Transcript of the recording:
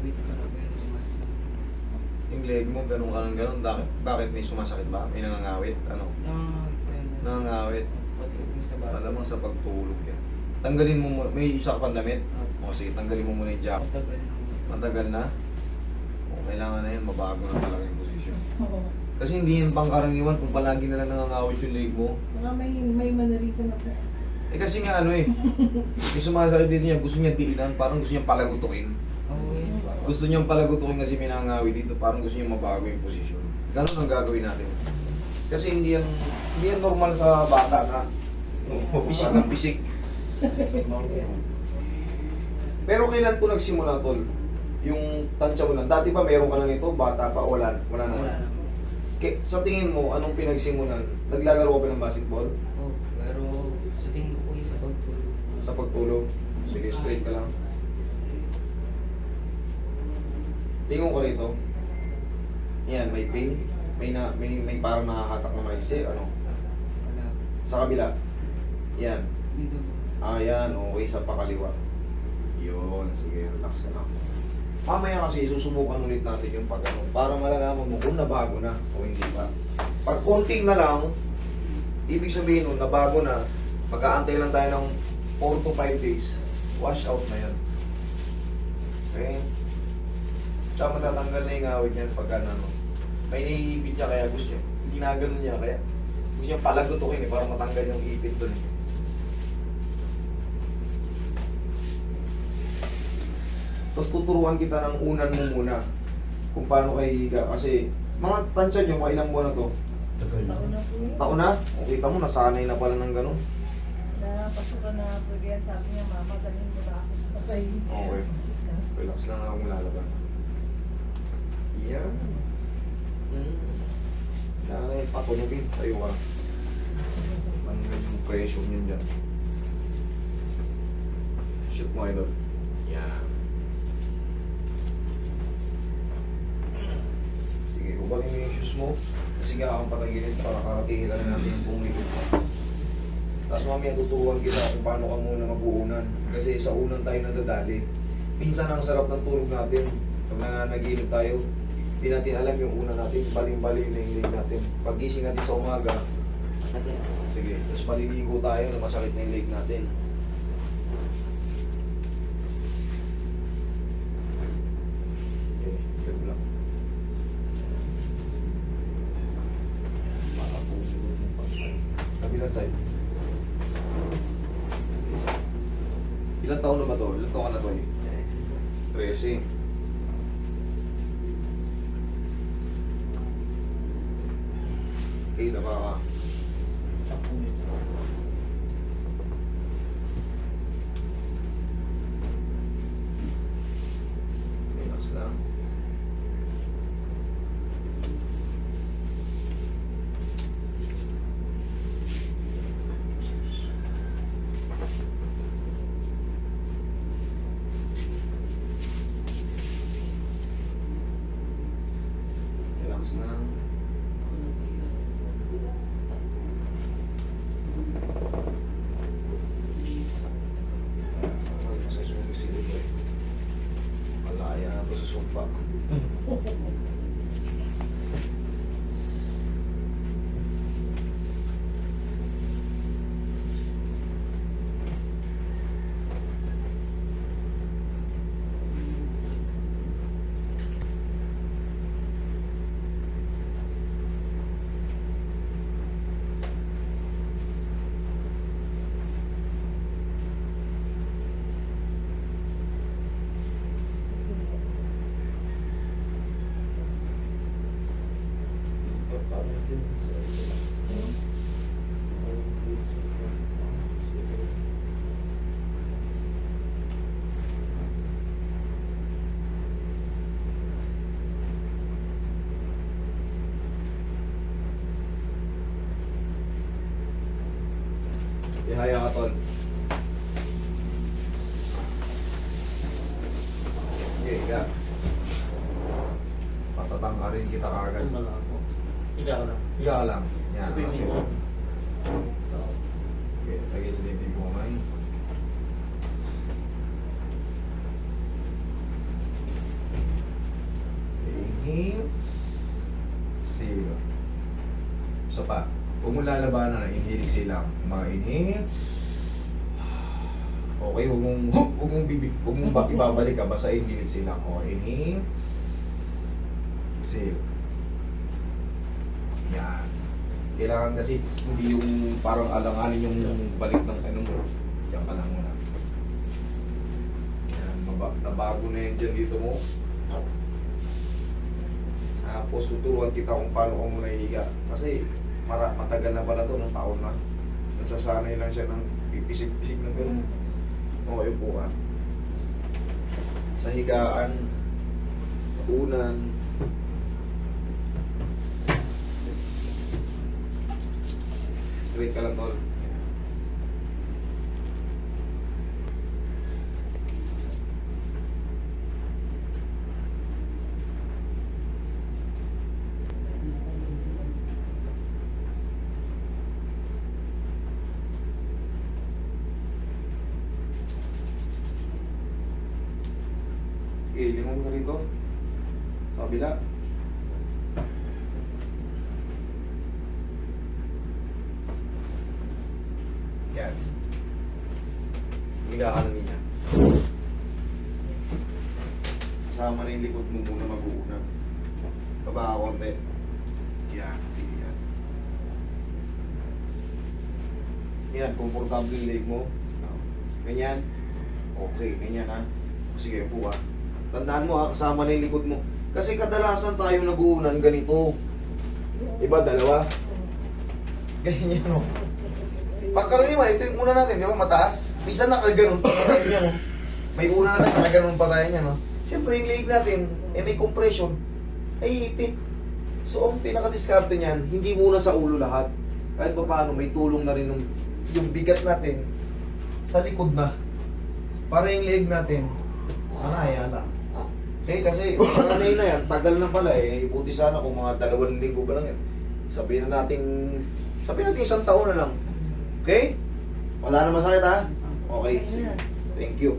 Nangangawit talaga yung sumasakit. Yung leg mo, ganun ka ng ganun. Bakit may sumasakit ba? May nangangawit? Ano? Nangangawit pa yun. Nangangawit. Pati yung sa bata. Malamang sa pagtulog yan. Tanggalin mo muna. May isa ka pang damit? O sige, tanggalin mo muna yung jacket. Matagal na. Matagal na? O, kailangan na yan. Mabago na talaga yung posisyon. Kasi hindi yan pangkaraniwan kung palagi na lang nangangawit yung leg mo. Saka may mannerism ako. Eh kasi nga ano eh. Yung sumasakit dito niya, gusto niya diinan. Parang gusto niya palagutukin. Oo, yun. Gusto niyang palagutukin kasi may nangangawit dito. Parang gusto niya mabago yung posisyon. Ganun ang gagawin natin. Kasi hindi yan normal sa bata na pisik ng pisik. Pero kailan to nagsimula, tol? Yung tansya mo lang. Dati ba meron ka na nito? Bata pa? Wala Wala naman. naman. Sa tingin mo, anong pinagsimulan? Naglalaro ka ba ng basketball? Oo, pero sa tingin ko po sa pagtulog. Sa pagtulog? Sige, straight ka lang. Lingon ko rito. Yan, may pain. May parang nakakatak na maiksi. Ano? Wala. Sa kabila. Yan. Dito po. Yan. Okay, sa pakaliwa. Yun. Sige, relax ka lang. Mamaya kasi susubukan ulit natin yung pag ano, para malalaman mo kung nabago na o hindi pa. Pag konting na lang, ibig sabihin nun, nabago na, mag-aantay lang tayo ng 4 to 5 days. Wash out na yan. Okay? Tsaka matatanggal na yung awit niyan pagka ano. May naiipit niya kaya gusto niya. Ginagano niya kaya gusto niya palagutukin para matanggal yung ipit doon. Tapos tuturuan kita ng unan mo muna kung paano kayo higa. Kasi mga tansya nyo, mga ilang buwan na to. Taon na po yun. Taon na? O kita mo, nasanay na pala ng gano'n. Napasukan na po yan. Sabi niya, mama, galing mo na ako sa patay. Okay. Relax lang ako lalaban. Yan. Kailangan na ipatunugin. Tayo ka. Tanggal yung pressure nyo dyan. Shoot mo, idol. Yan. Sige, ubalin mo yung shoes mo. Kasi nga akong patagilid para karatingin na natin yung buong likod mo. Tapos mamaya tuturuan kita kung paano ka muna mag-uunan. Kasi sa unan tayo nadadali. Minsan ang sarap ng tulog natin. Pag nananaginip tayo, hindi natin alam yung una natin, baling-bali na yung leg natin. Pag gising natin sa umaga, Matagal. sige, tapos maliligo tayo na masakit na yung leg natin. Okay, good lang. Makapulog yung pagkain. Kabilang side. Ilang taon na ba to? Ilang taon ka na to? 13. Okay, tama ka. Relax lang. Relax lang. Malaya na ito sa sumpa. Ihaya ka, tol. Okay, higa. Patatang ka rin kita kagad. Malabo. Ikaw lang. Higa ka lang. Yan. Sabihin mo. Okay, lagay sa dibdib mo kamay. inhale. Exhale. So pa, huwag mo lalabanan na inhale, exhale lang. Mga inhale. Okay, huwag mong ibabalik ka, basta inhale, exhale lang. Okay, inhale. Exhale. Yan. Kailangan kasi hindi yung parang alanganin yung balik ng ano mo. Yan ka lang muna. Yan, nabago na yan dyan dito mo. Tapos tuturuan kita kung paano ko muna higa. Kasi matagal na pala to, ng taon na. Nasasanay lang siya ng pipisig-pisig ng gano'n. Okay po ka. Sa higaan, sa unan, straight ka lang, tol. Okay, lingon ka rito. Sa kabila. Yan. Higa ka lang niya. Kasama na yung likod mo muna mag-uuna. Baba ka konti. Yan. Sige yan. Yan, komportable yung leg mo. Ganyan. Okay, ganyan ha. Sige po ha. Tandaan mo ha, kasama na yung likod mo. Kasi kadalasan tayo nag-uunan ganito. Iba, dalawa. Ganyan o. Pagkaraniwan, ito yung una natin, di ba, mataas? Minsan nakaganon pa tayo niya, no? May una natin, nakaganon pa tayo niya, no? Siyempre, yung leg natin, may compression, ay ipit. So, ang pinaka-discarte niyan, hindi muna sa ulo lahat. Kahit pa paano, may tulong na rin yung bigat natin sa likod na. Para yung leg natin, ala. Okay, kasi sanay na yan, tagal na pala eh. Buti sana kung mga 2 linggo pa lang yan. Sabihin natin 1 taon na lang. Okay? Wala na masakit ha? Okay, sige. Thank you.